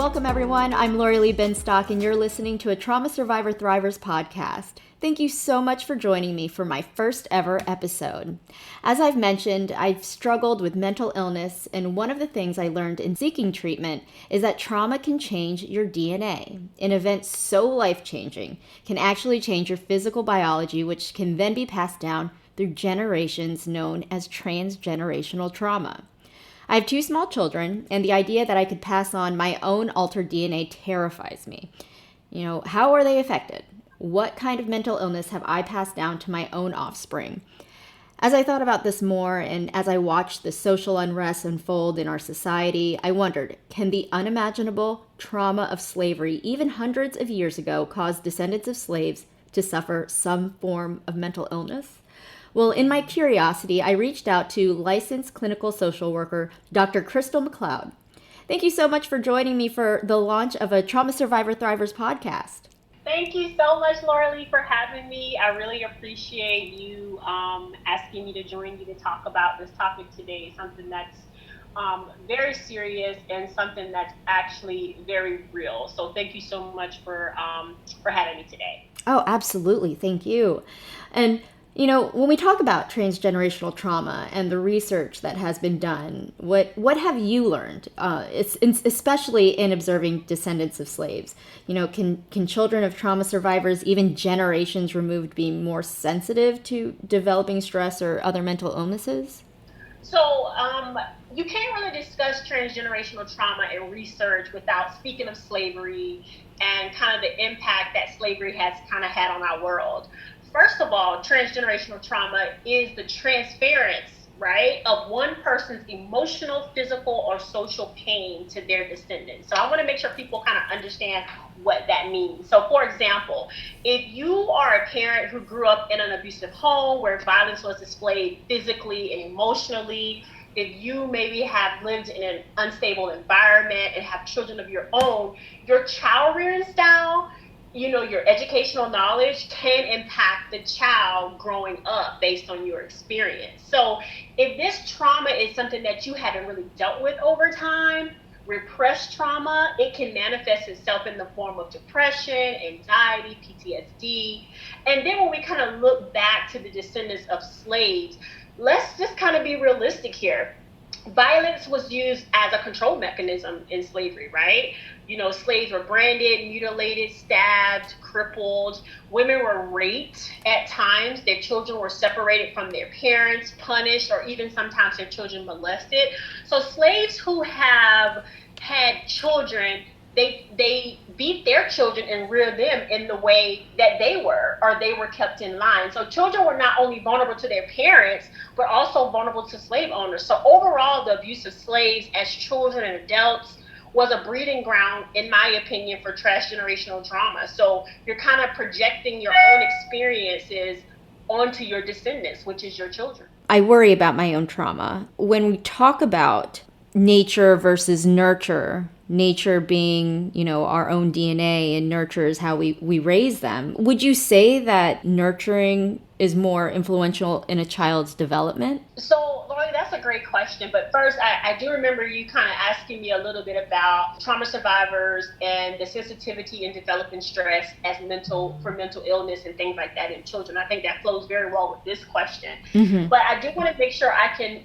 Welcome, everyone. I'm Lori Lee Benstock, and you're listening to a Trauma Survivor Thrivers podcast. Thank you so much for joining me for my first ever episode. As I've mentioned, I've struggled with mental illness, and one of the things I learned in seeking treatment is that trauma can change your DNA. An event so life-changing can actually change your physical biology, which can then be passed down through generations, known as transgenerational trauma. I have 2 small children, and the idea that I could pass on my own altered DNA terrifies me. How are they affected? What kind of mental illness have I passed down to my own offspring? As I thought about this more, and as I watched the social unrest unfold in our society, I wondered, can the unimaginable trauma of slavery, even hundreds of years ago, cause descendants of slaves to suffer some form of mental illness? Well, in my curiosity, I reached out to licensed clinical social worker, Dr. Crystal McLeod. Thank you so much for joining me for the launch of a Trauma Survivor Thrivers podcast. Thank you so much, Laura Lee, for having me. I really appreciate you asking me to join you to talk about this topic today, something that's very serious and something that's actually very real. So thank you so much for having me today. Oh, absolutely. Thank you. And when we talk about transgenerational trauma and the research that has been done, what have you learned? Especially in observing descendants of slaves. Can children of trauma survivors, even generations removed, be more sensitive to developing stress or other mental illnesses? So you can't really discuss transgenerational trauma and research without speaking of slavery and kind of the impact that slavery has kind of had on our world. First of all, transgenerational trauma is the transference, right, of one person's emotional, physical, or social pain to their descendants. So I want to make sure people kind of understand what that means. So, for example, if you are a parent who grew up in an abusive home where violence was displayed physically and emotionally, if you maybe have lived in an unstable environment and have children of your own, your child rearing style, your educational knowledge can impact the child growing up based on your experience. So if this trauma is something that you haven't really dealt with over time, repressed trauma, it can manifest itself in the form of depression, anxiety, PTSD. And then when we kind of look back to the descendants of slaves, let's just kind of be realistic here. Violence was used as a control mechanism in slavery, right? Slaves were branded, mutilated, stabbed, crippled. Women were raped at times. Their children were separated from their parents, punished, or even sometimes their children molested. So slaves who have had children, they beat their children and rear them in the way that they were, or they were kept in line. So children were not only vulnerable to their parents, but also vulnerable to slave owners. So overall, the abuse of slaves as children and adults was a breeding ground, in my opinion, for transgenerational trauma. So you're kind of projecting your own experiences onto your descendants, which is your children. I worry about my own trauma. When we talk about nature versus nurture, nature being, our own DNA, and nurture is how we raise them, would you say that nurturing is more influential in a child's development? So, Lori, that's a great question. But first, I do remember you kind of asking me a little bit about trauma survivors and the sensitivity in developing stress as mental illness and things like that in children. I think that flows very well with this question. Mm-hmm. But I do want to make sure I can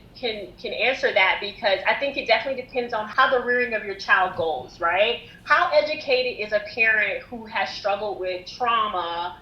answer that, because I think it definitely depends on how the rearing of your child goes, right? How educated is a parent who has struggled with trauma?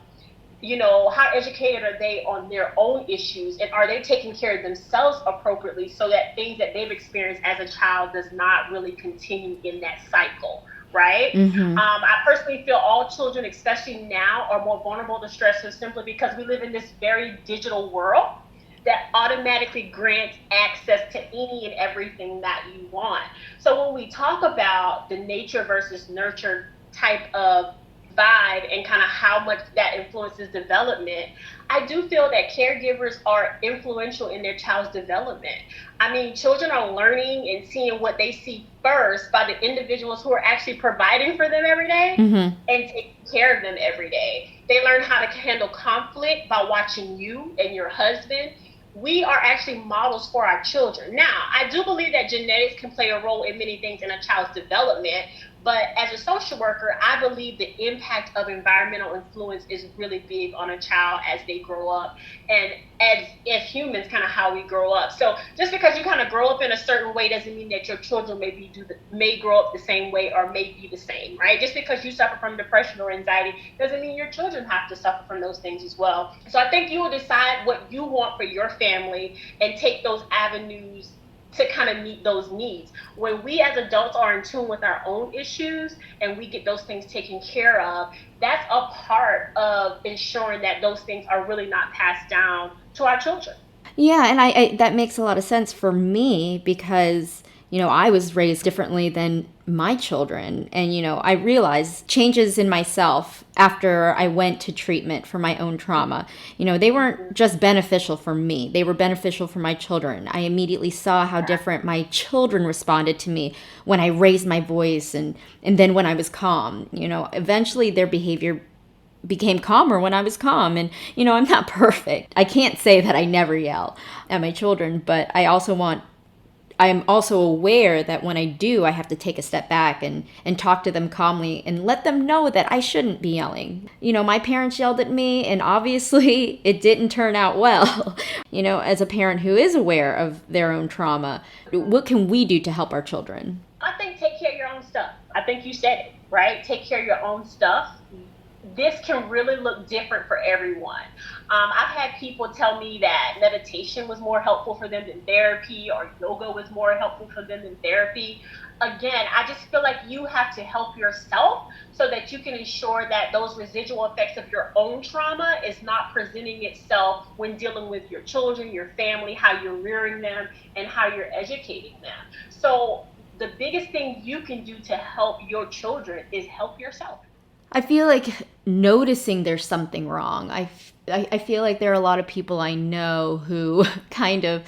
How educated are they on their own issues, and are they taking care of themselves appropriately so that things that they've experienced as a child does not really continue in that cycle, right? Mm-hmm. I personally feel all children, especially now, are more vulnerable to stressors simply because we live in this very digital world that automatically grants access to any and everything that you want. So when we talk about the nature versus nurture type of vibe and kind of how much that influences development, I do feel that caregivers are influential in their child's development. I mean, children are learning and seeing what they see first by the individuals who are actually providing for them every day, mm-hmm. and taking care of them every day. They learn how to handle conflict by watching you and your husband. We are actually models for our children. Now, I do believe that genetics can play a role in many things in a child's development, But as a social worker, I believe the impact of environmental influence is really big on a child as they grow up, and as humans, kind of how we grow up. So just because you kind of grow up in a certain way doesn't mean that your children may grow up the same way or may be the same, right? Just because you suffer from depression or anxiety doesn't mean your children have to suffer from those things as well. So I think you will decide what you want for your family and take those avenues to kind of meet those needs. When we as adults are in tune with our own issues and we get those things taken care of, that's a part of ensuring that those things are really not passed down to our children. Yeah, and I that makes a lot of sense for me because, I was raised differently than my children. And, I realized changes in myself after I went to treatment for my own trauma. They weren't just beneficial for me. They were beneficial for my children. I immediately saw how different my children responded to me when I raised my voice and then when I was calm. Eventually their behavior became calmer when I was calm. And, I'm not perfect. I can't say that I never yell at my children, but I am also aware that when I do, I have to take a step back and talk to them calmly and let them know that I shouldn't be yelling. My parents yelled at me, and obviously it didn't turn out well. As a parent who is aware of their own trauma, what can we do to help our children? I think take care of your own stuff. I think you said it, right? Take care of your own stuff. This can really look different for everyone. I've had people tell me that meditation was more helpful for them than therapy, or yoga was more helpful for them than therapy. Again, I just feel like you have to help yourself so that you can ensure that those residual effects of your own trauma is not presenting itself when dealing with your children, your family, how you're rearing them, and how you're educating them. So the biggest thing you can do to help your children is help yourself. I feel like noticing there's something wrong. I feel like there are a lot of people I know who kind of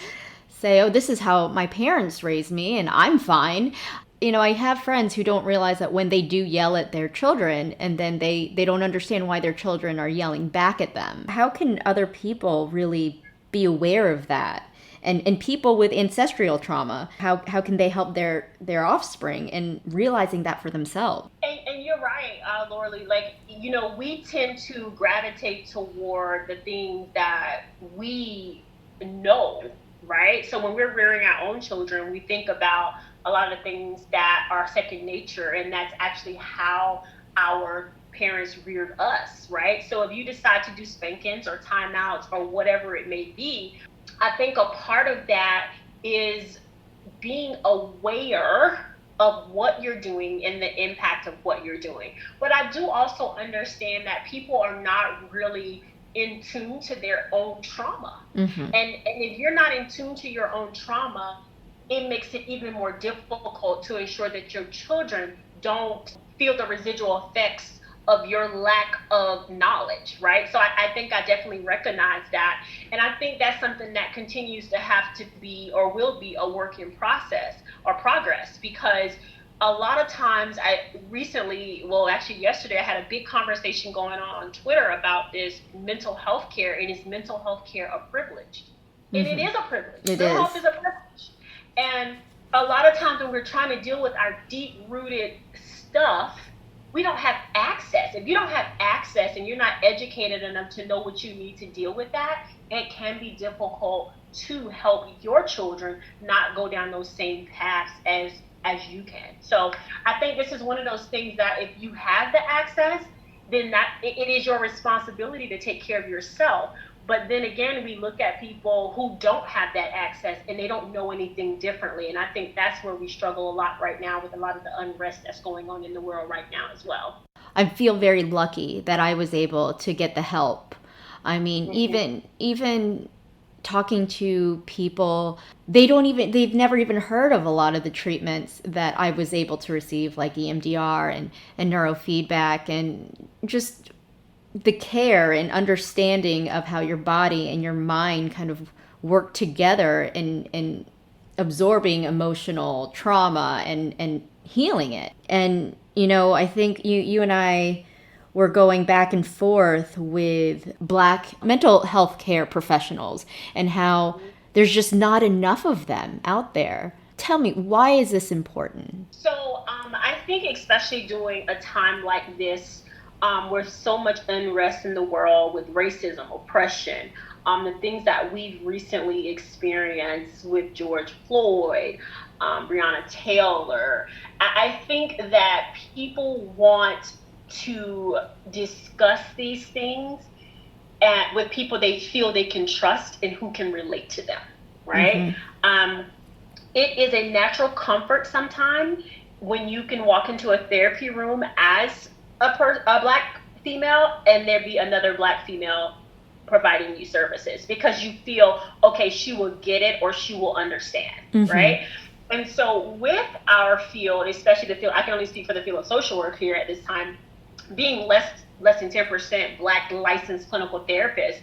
say, oh, this is how my parents raised me and I'm fine. I have friends who don't realize that when they do yell at their children and then they don't understand why their children are yelling back at them. How can other people really be aware of that? And people with ancestral trauma, how can they help their offspring in realizing that for themselves? And you're right, Lauralee. We tend to gravitate toward the things that we know, right? So when we're rearing our own children, we think about a lot of the things that are second nature, and that's actually how our parents reared us, right? So if you decide to do spankings or timeouts or whatever it may be, I think a part of that is being aware of what you're doing and the impact of what you're doing. But I do also understand that people are not really in tune to their own trauma. Mm-hmm. And if you're not in tune to your own trauma, it makes it even more difficult to ensure that your children don't feel the residual effects of your lack of knowledge, right? So I think I definitely recognize that. And I think that's something that continues to have to be or will be a work in process or progress, because a lot of times yesterday I had a big conversation going on Twitter about this mental health care, and is mental health care a privilege? Mm-hmm. And it is a privilege. Mental health is a privilege. And a lot of times when we're trying to deal with our deep-rooted stuff, we don't have access. If you don't have access and you're not educated enough to know what you need to deal with that, it can be difficult to help your children not go down those same paths as you can. So I think this is one of those things that if you have the access, then it is your responsibility to take care of yourself. But then again, we look at people who don't have that access and they don't know anything differently. And I think that's where we struggle a lot right now with a lot of the unrest that's going on in the world right now as well. I feel very lucky that I was able to get the help. I mean, mm-hmm. even talking to people, they've never even heard of a lot of the treatments that I was able to receive, like EMDR and neurofeedback, and just the care and understanding of how your body and your mind kind of work together in absorbing emotional trauma and healing it. And, I think you and I were going back and forth with Black mental health care professionals and how there's just not enough of them out there. Tell me, why is this important? So I think especially during a time like this, where so much unrest in the world with racism, oppression, the things that we've recently experienced with George Floyd, Breonna Taylor, I think that people want to discuss these things with people they feel they can trust and who can relate to them, right? Um, it is a natural comfort sometimes when you can walk into a therapy room as a black female and there be another black female providing you services, because you feel, okay, she will get it or she will understand, right? And so with our field, especially the field, I can only speak for the field of social work here at this time, being less than 10% black licensed clinical therapists,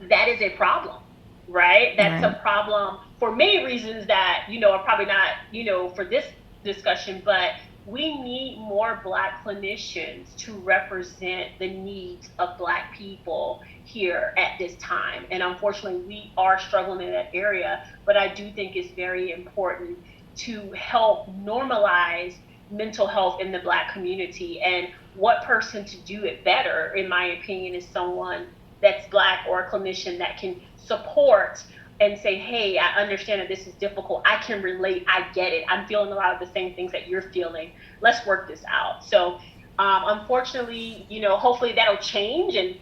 that is a problem, right? That's a problem for many reasons that, are probably not, for this discussion, but we need more black clinicians to represent the needs of black people here at this time. And unfortunately, we are struggling in that area, but I do think it's very important to help normalize mental health in the black community. And what person to do it better, in my opinion, is someone that's black or a clinician that can support and say, hey, I understand that this is difficult. I can relate. I get it. I'm feeling a lot of the same things that you're feeling. Let's work this out. So unfortunately, hopefully that'll change. And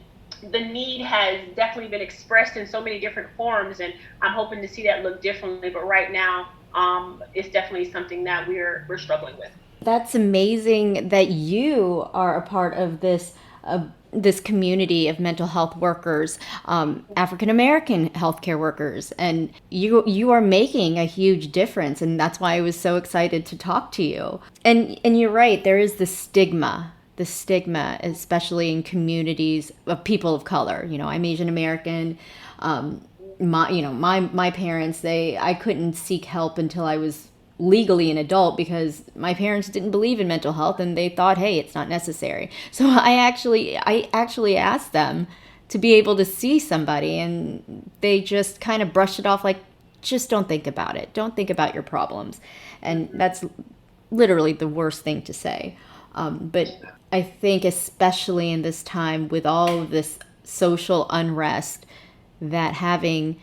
the need has definitely been expressed in so many different forms. And I'm hoping to see that look differently. But right now, it's definitely something that we're struggling with. That's amazing that you are a part of this community of mental health workers, African American healthcare workers, and you are making a huge difference, and that's why I was so excited to talk to you. And you're right, there is the stigma, especially in communities of people of color. I'm Asian American. My parents, I couldn't seek help until I was legally an adult because my parents didn't believe in mental health and they thought, hey, it's not necessary. So I actually asked them to be able to see somebody, and they just kind of brushed it off like, just don't think about it. Don't think about your problems. And that's literally the worst thing to say. But I think especially in this time with all of this social unrest, that having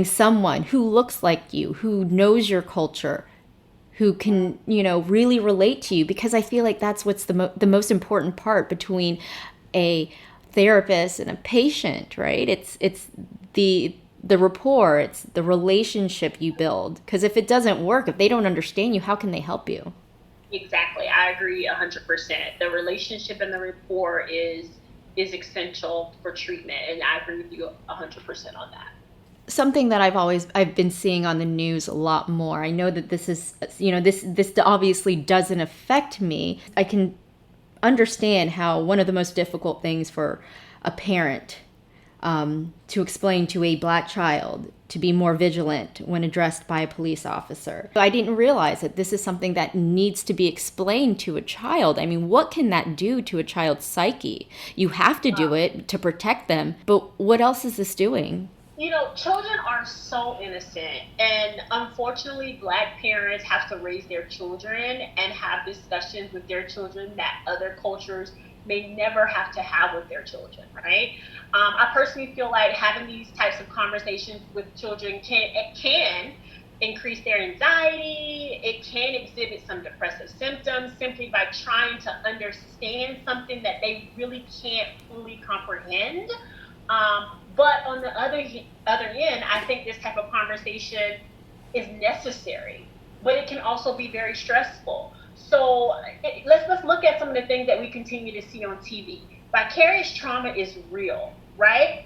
someone who looks like you, who knows your culture, who can, really relate to you, because I feel like that's what's the most important part between a therapist and a patient, right? It's the rapport, it's the relationship you build. Because if it doesn't work, if they don't understand you, how can they help you? Exactly. I agree 100%. The relationship and the rapport is essential for treatment. And I agree with you 100% on that. Something that I've been seeing on the news a lot more. I know that this is, this obviously doesn't affect me. I can understand how one of the most difficult things for a parent to explain to a black child to be more vigilant when addressed by a police officer. I didn't realize that this is something that needs to be explained to a child. I mean, what can that do to a child's psyche? You have to do it to protect them, but what else is this doing? Children are so innocent, and unfortunately, black parents have to raise their children and have discussions with their children that other cultures may never have to have with their children, right? I personally feel like having these types of conversations with children can increase their anxiety. It can exhibit some depressive symptoms simply by trying to understand something that they really can't fully comprehend. But on the other end, I think this type of conversation is necessary, but it can also be very stressful. So let's look at some of the things that we continue to see on TV. Vicarious trauma is real, right?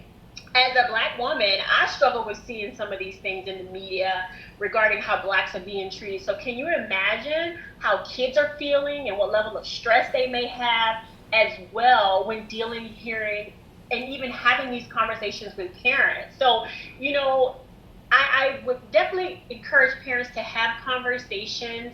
As a black woman, I struggle with seeing some of these things in the media regarding how blacks are being treated. So can you imagine how kids are feeling and what level of stress they may have as well when hearing, and even having these conversations with parents? So, I would definitely encourage parents to have conversations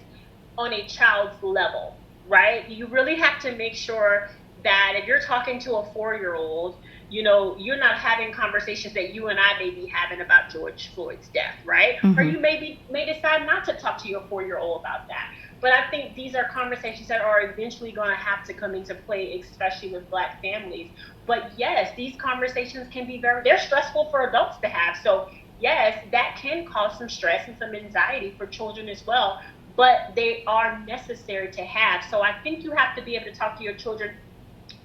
on a child's level, right? You really have to make sure that if you're talking to a 4-year-old, You're not having conversations that you and I may be having about George Floyd's death, right? Or you may decide not to talk to your 4-year-old about that. But I think these are conversations that are eventually going to have to come into play, especially with Black families. But yes, these conversations can be they're stressful for adults to have. So yes, that can cause some stress and some anxiety for children as well, but they are necessary to have. So I think you have to be able to talk to your children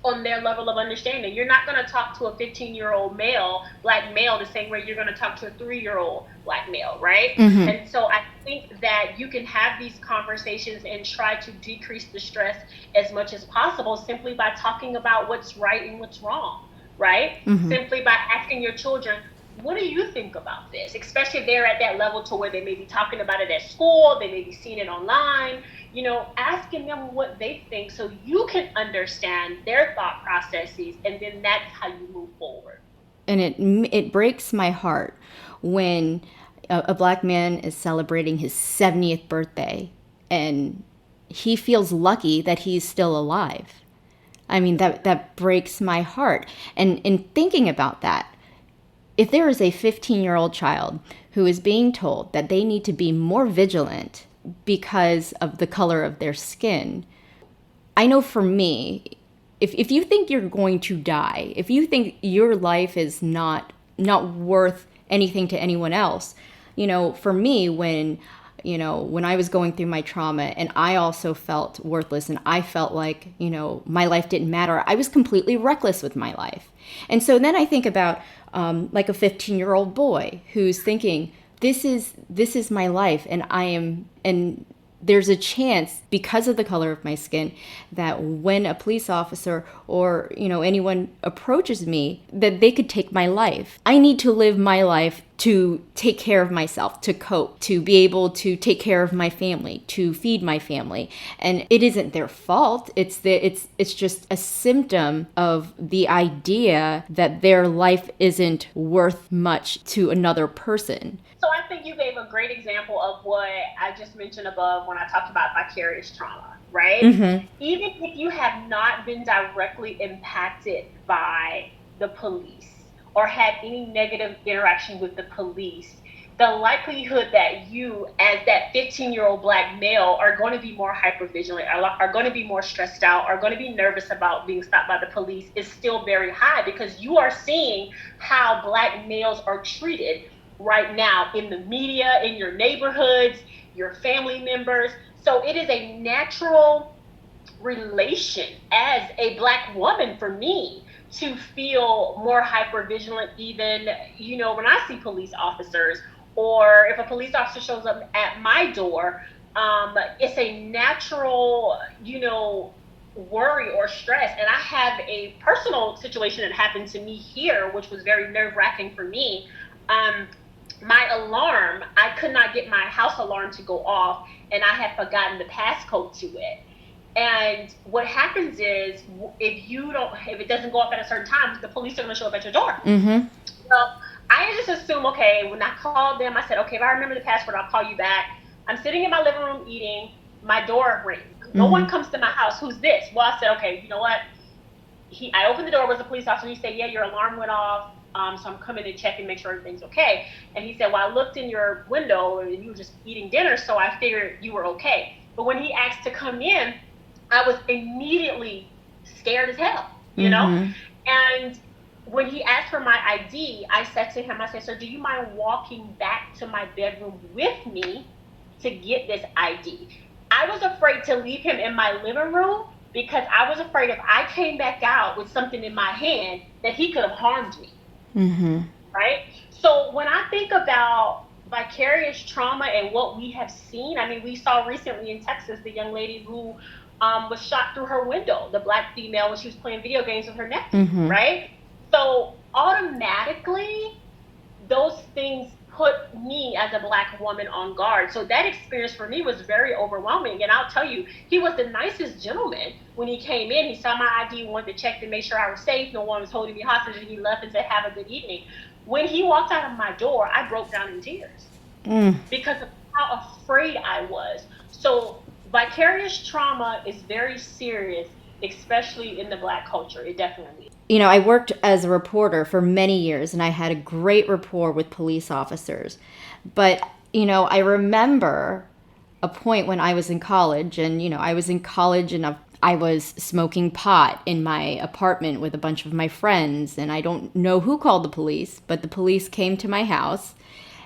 on their level of understanding. You're not going to talk to a 15-year-old Black male, the same way you're going to talk to a 3-year-old Black male, right? And so I think that you can have these conversations and try to decrease the stress as much as possible simply by talking about what's right and what's wrong, right? Simply by asking your children, what do you think about this? Especially if they're at that level to where they may be talking about it at school, they may be seeing it online, asking them what they think so you can understand their thought processes, and then that's how you move forward. And it breaks my heart when a Black man is celebrating his 70th birthday and he feels lucky that he's still alive. I mean, that breaks my heart. And in thinking about that, if there is a 15-year-old child who is being told that they need to be more vigilant because of the color of their skin, I know for me, if you think you're going to die, if you think your life is not worth anything to anyone else, for me, when I was going through my trauma and I also felt worthless and I felt like, my life didn't matter, I was completely reckless with my life. And so then I think about like a 15-year-old boy who's thinking, this is my life, and there's a chance, because of the color of my skin, that when a police officer or anyone approaches me, that they could take my life. I need to live my life to take care of myself, to cope, to be able to take care of my family, to feed my family. And it isn't their fault. It's just a symptom of the idea that their life isn't worth much to another person. So I think you gave a great example of what I just mentioned above when I talked about vicarious trauma, right? Even if you have not been directly impacted by the police or had any negative interaction with the police, the likelihood that you, as that 15-year-old Black male, are going to be more hypervigilant, are going to be more stressed out, are going to be nervous about being stopped by the police is still very high, because you are seeing how Black males are treated right now in the media, in your neighborhoods, your family members. So it is a natural relation as a Black woman for me to feel more hypervigilant, even, when I see police officers, or if a police officer shows up at my door, it's a natural, worry or stress. And I have a personal situation that happened to me here, which was very nerve-wracking for me. My alarm, I could not get my house alarm to go off, and I had forgotten the passcode to it. And what happens is, if it doesn't go off at a certain time, the police are going to show up at your door. Well, I just assume, okay, when I called them, I said, okay, if I remember the password, I'll call you back. I'm sitting in my living room eating, my door rings. No one comes to my house. Who's this? Well, I said, okay, you know what? I opened the door, was a police officer. He said, yeah, your alarm went off. So I'm coming to check and make sure everything's okay. And he said, well, I looked in your window and you were just eating dinner, so I figured you were okay. But when he asked to come in, I was immediately scared as hell, And when he asked for my ID, I said to him, sir, do you mind walking back to my bedroom with me to get this ID? I was afraid to leave him in my living room because I was afraid if I came back out with something in my hand that he could have harmed me. Right? So when I think about vicarious trauma and what we have seen, I mean, we saw recently in Texas the young lady who was shot through her window, the Black female, when she was playing video games with her nephew, right? So automatically, those things put me as a Black woman on guard. So that experience for me was very overwhelming. And I'll tell you, he was the nicest gentleman when he came in. He saw my ID, wanted to check to make sure I was safe, no one was holding me hostage, and he left and said, have a good evening. When he walked out of my door, I broke down in tears because of how afraid I was. So vicarious trauma is very serious, especially in the Black culture. It definitely is. You know, I worked as a reporter for many years and I had a great rapport with police officers. But, you know, I remember a point when I was in college and, you know, I was in college and I was smoking pot in my apartment with a bunch of my friends. And I don't know who called the police, but the police came to my house.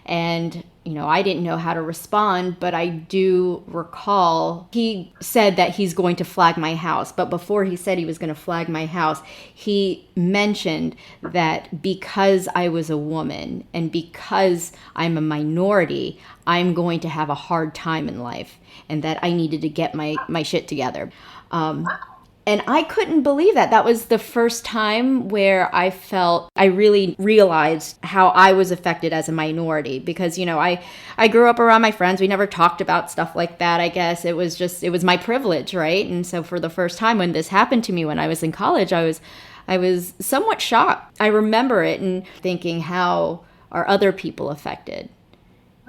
And, you know, I didn't know how to respond, but I do recall he said that he's going to flag my house. But before he said he was going to flag my house, he mentioned that because I was a woman and because I'm a minority, I'm going to have a hard time in life and that I needed to get my shit together. And I couldn't believe that. That was the first time where I really realized how I was affected as a minority because, you know, I grew up around my friends. We never talked about stuff like that, I guess. It was my privilege, right? And so for the first time when this happened to me when I was in college, I was somewhat shocked. I remember it and thinking, how are other people affected,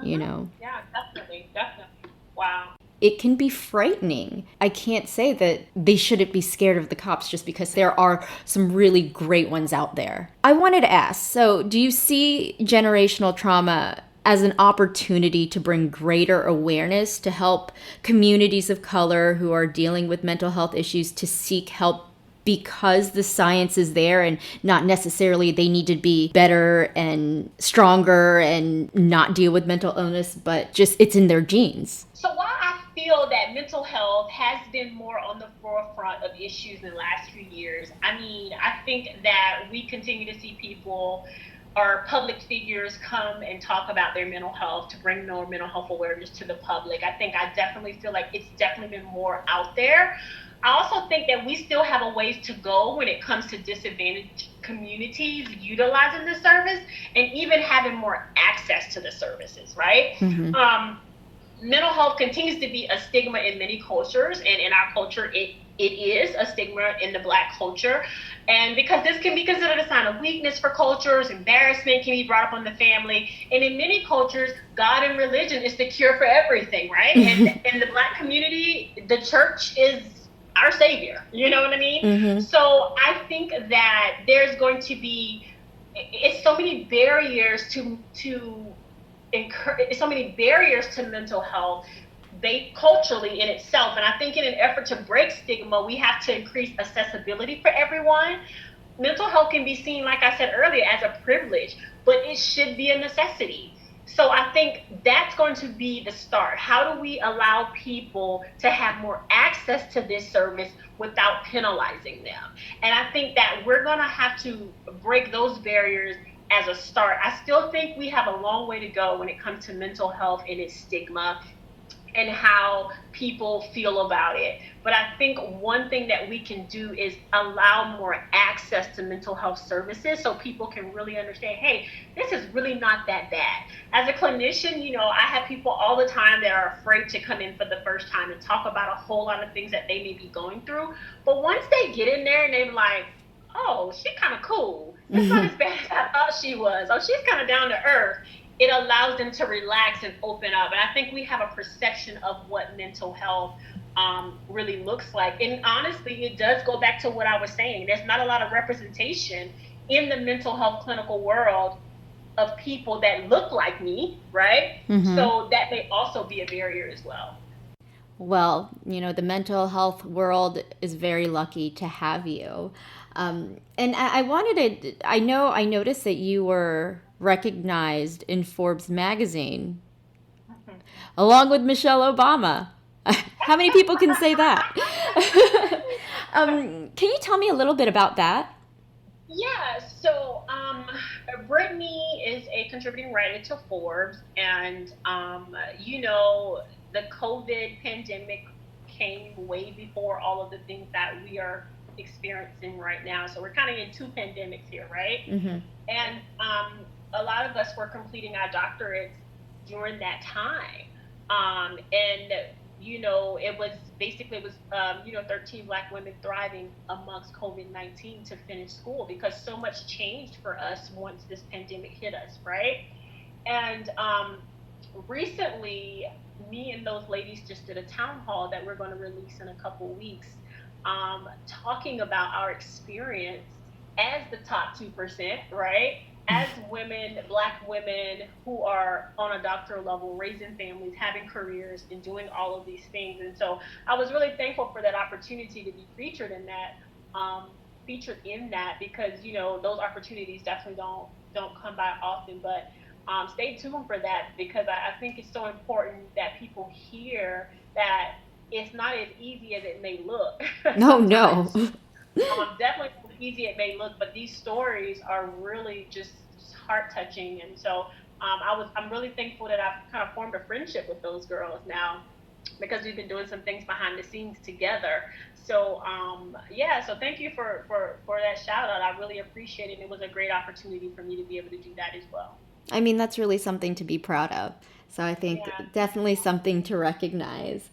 you know? Yeah, definitely. Wow. It can be frightening. I can't say that they shouldn't be scared of the cops just because there are some really great ones out there. I wanted to ask, so do you see generational trauma as an opportunity to bring greater awareness to help communities of color who are dealing with mental health issues to seek help because the science is there and not necessarily they need to be better and stronger and not deal with mental illness, but just it's in their genes? So while I feel that mental health has been more on the forefront of issues in the last few years, I mean, I think that we continue to see people or public figures come and talk about their mental health to bring more mental health awareness to the public. I definitely feel like it's definitely been more out there. I also think that we still have a ways to go when it comes to disadvantaged communities utilizing the service and even having more access to the services, right? Mm-hmm. Mental health continues to be a stigma in many cultures, and in our culture, it is a stigma in the Black culture. And because this can be considered a sign of weakness for cultures, embarrassment can be brought up on the family. And in many cultures, God and religion is the cure for everything, right? And in the Black community, the church is our savior. You know what I mean? Mm-hmm. So I think that there's going to be it's so many barriers to so many barriers to mental health culturally in itself. And I think in an effort to break stigma, we have to increase accessibility for everyone. Mental health can be seen, like I said earlier, as a privilege, but it should be a necessity. So I think that's going to be the start. How do we allow people to have more access to this service without penalizing them? And I think that we're going to have to break those barriers as a start. I still think we have a long way to go when it comes to mental health and its stigma and how people feel about it. But I think one thing that we can do is allow more access to mental health services so people can really understand, hey, this is really not that bad. As a clinician, you know, I have people all the time that are afraid to come in for the first time and talk about a whole lot of things that they may be going through. But once they get in there and they're like, oh, she's kind of cool. It's not as bad as I thought she was. Oh, she's kind of down to earth. It allows them to relax and open up. And I think we have a perception of what mental health really looks like. And honestly, it does go back to what I was saying. There's not a lot of representation in the mental health clinical world of people that look like me, right? Mm-hmm. So that may also be a barrier as well. Well, you know, the mental health world is very lucky to have you. And I noticed that you were recognized in Forbes magazine, along with Michelle Obama. How many people can say that? Can you tell me a little bit about that? Yeah, so Brittany is a contributing writer to Forbes, and you know, the COVID pandemic came way before all of the things that we are experiencing right now. So we're kind of in two pandemics here, right? Mm-hmm. And a lot of us were completing our doctorates during that time. And you know, it was 13 Black women thriving amongst COVID-19 to finish school because so much changed for us once this pandemic hit us, right? And recently, me and those ladies just did a town hall that we're going to release in a couple weeks talking about our experience as the top 2%, right? As women, Black women who are on a doctoral level, raising families, having careers, and doing all of these things. And so I was really thankful for that opportunity to be featured in that, because those opportunities definitely don't come by often. But stay tuned for that, because I think it's so important that people hear that it's not as easy as it may look No, no. sometimes. Definitely as easy it may look, but these stories are really just heart touching. And so I'm really thankful that I've kind of formed a friendship with those girls now, because we've been doing some things behind the scenes together. So yeah, so thank you for that shout out. I really appreciate it. It was a great opportunity for me to be able to do that as well. I mean, that's really something to be proud of. So I think Yeah. definitely something to recognize.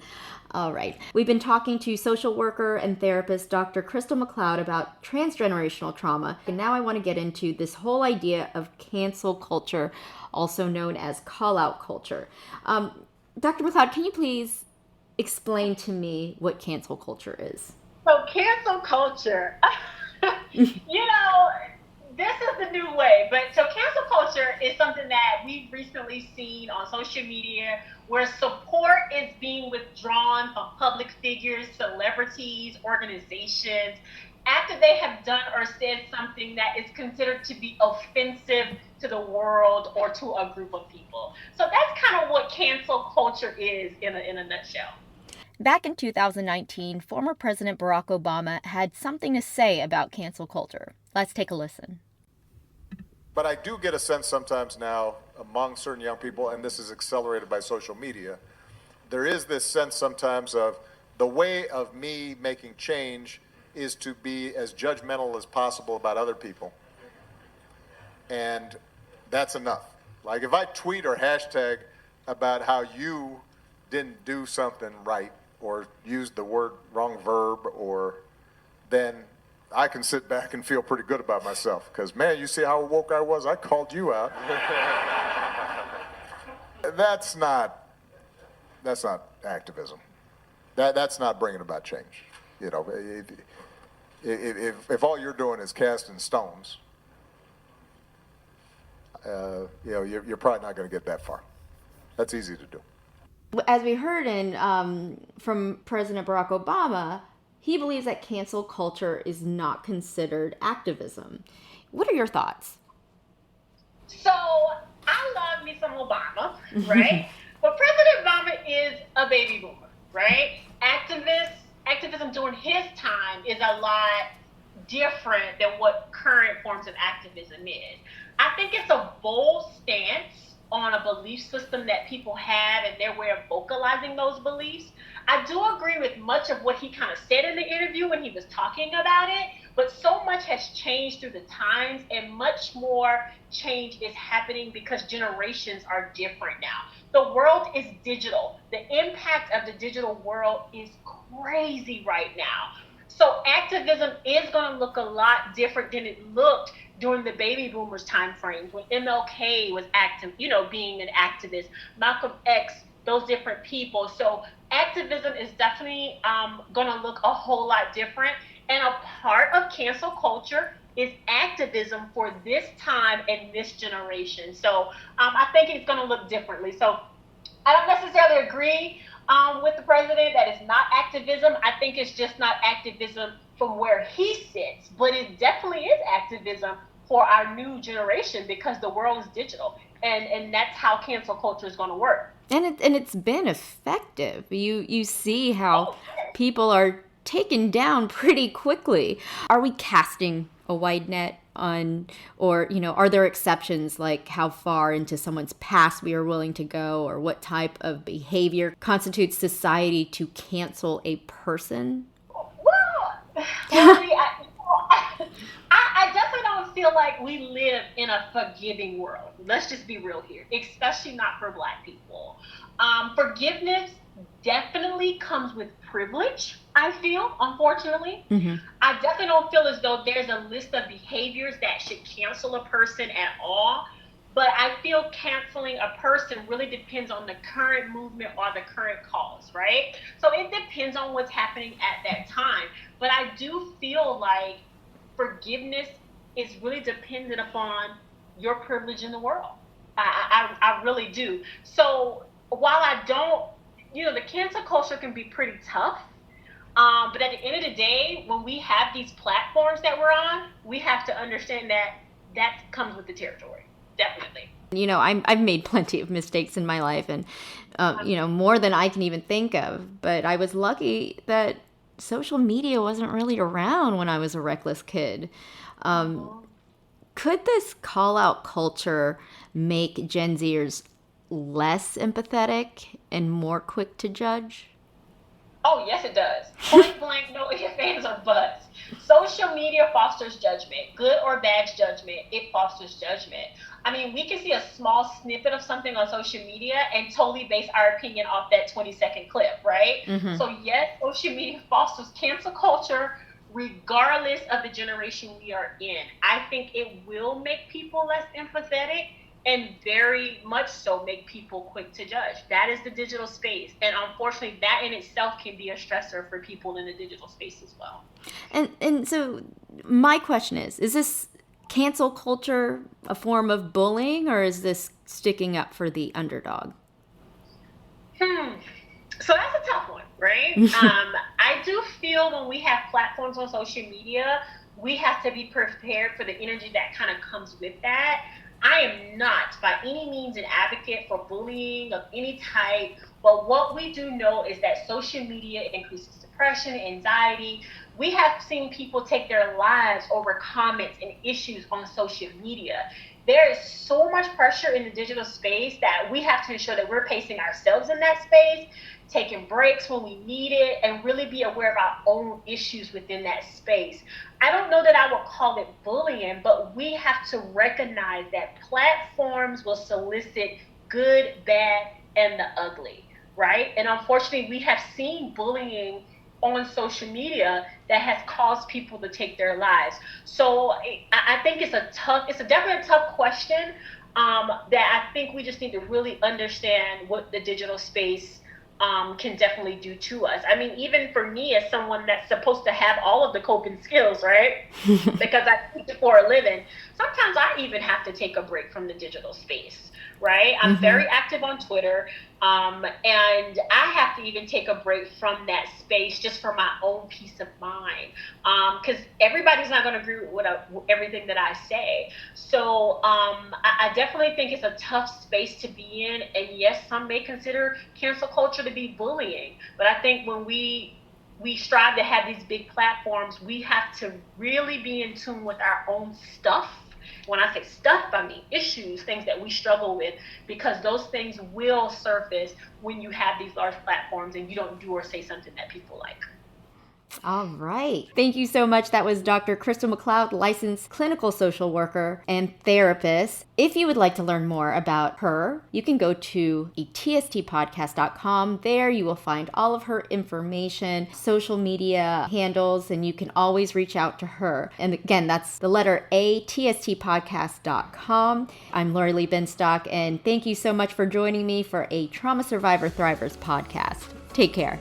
All right. We've been talking to social worker and therapist Dr. Crystal McLeod about transgenerational trauma. And now I want to get into this whole idea of cancel culture, also known as call out culture. Dr. McLeod, can you please explain to me what cancel culture is? So cancel culture, you know, this is the new way. But so cancel culture is something that we've recently seen on social media, where support is being withdrawn from public figures, celebrities, organizations, after they have done or said something that is considered to be offensive to the world or to a group of people. So that's kind of what cancel culture is in a nutshell. Back in 2019, former President Barack Obama had something to say about cancel culture. Let's take a listen. But I do get a sense sometimes now among certain young people, and this is accelerated by social media, there is this sense sometimes of the way of me making change is to be as judgmental as possible about other people. And that's enough. Like if I tweet or hashtag about how you didn't do something right or used the wrong verb, or then I can sit back and feel pretty good about myself, because man, you see how woke I was? I called you out. That's not activism. That's not bringing about change. You know, if all you're doing is casting stones, you're probably not going to get that far. That's easy to do. As we heard from President Barack Obama, he believes that cancel culture is not considered activism. What are your thoughts? So I love me some Obama, right? But President Obama is a baby boomer, right? Activism during his time is a lot different than what current forms of activism is. I think it's a bold stance on a belief system that people have and their way of vocalizing those beliefs. I do agree with much of what he kind of said in the interview when he was talking about it, but so much has changed through the times, and much more change is happening because generations are different now. The world is digital. The impact of the digital world is crazy right now. So activism is going to look a lot different than it looked during the baby boomers time frames, when MLK was active, being an activist, Malcolm X, those different people. So activism is definitely going to look a whole lot different. And a part of cancel culture is activism for this time and this generation. So I think it's going to look differently. So I don't necessarily agree with the president that it's not activism. I think it's just not activism from where he sits, but it definitely is activism for our new generation, because the world is digital, and that's how cancel culture is going to work. And it's been effective. You see how people are taken down pretty quickly. Are we casting a wide net on, or are there exceptions, like how far into someone's past we are willing to go, or what type of behavior constitutes society to cancel a person? Well, I definitely don't feel like we live in a forgiving world. Let's just be real here, especially not for Black people. Forgiveness definitely comes with privilege, I feel, unfortunately. Mm-hmm. I definitely don't feel as though there's a list of behaviors that should cancel a person at all. But I feel canceling a person really depends on the current movement or the current cause, right? So it depends on what's happening at that time. But I do feel like forgiveness is really dependent upon your privilege in the world. I really do. So while I don't, the cancel culture can be pretty tough. But at the end of the day, when we have these platforms that we're on, we have to understand that comes with the territory. Definitely. I've made plenty of mistakes in my life, and more than I can even think of. But I was lucky that social media wasn't really around when I was a reckless kid. Could this call out culture make Gen Zers less empathetic and more quick to judge? Oh, yes, it does. Point blank, no ifs, ands, or buts. Social media fosters judgment. Good or bad judgment, it fosters judgment. I mean, we can see a small snippet of something on social media and totally base our opinion off that 20-second clip, right? Mm-hmm. So yes, social media fosters cancel culture regardless of the generation we are in. I think it will make people less empathetic and very much so make people quick to judge. That is the digital space. And unfortunately, that in itself can be a stressor for people in the digital space as well. And so my question is this cancel culture a form of bullying, or is this sticking up for the underdog? So that's a tough one, right? I do feel when we have platforms on social media, we have to be prepared for the energy that kind of comes with that. I am not by any means an advocate for bullying of any type, but what we do know is that social media increases depression, anxiety. We have seen people take their lives over comments and issues on social media. There is so much pressure in the digital space that we have to ensure that we're pacing ourselves in that space, taking breaks when we need it, and really be aware of our own issues within that space. I don't know that I would call it bullying, but we have to recognize that platforms will solicit good, bad, and the ugly, right? And unfortunately, we have seen bullying on social media that has caused people to take their lives. So I think it's definitely a tough question that I think we just need to really understand what the digital space can definitely do to us. I mean, even for me as someone that's supposed to have all of the coping skills, right? Because I teach it for a living, sometimes I even have to take a break from the digital space, right? I'm very active on Twitter, and I have to even take a break from that space just for my own peace of mind, because everybody's not going to agree with everything that I say. So I definitely think it's a tough space to be in, and yes, some may consider cancel culture to be bullying, but I think when we strive to have these big platforms, we have to really be in tune with our own stuff. When I say stuff, I mean issues, things that we struggle with, because those things will surface when you have these large platforms and you don't do or say something that people like. All right. Thank you so much. That was Dr. Crystal McLeod, licensed clinical social worker and therapist. If you would like to learn more about her, you can go to ATSTpodcast.com. There you will find all of her information, social media handles, and you can always reach out to her. And again, that's the letter ATSTpodcast.com. I'm Lori Lee Benstock, and thank you so much for joining me for a Trauma Survivor Thrivers podcast. Take care.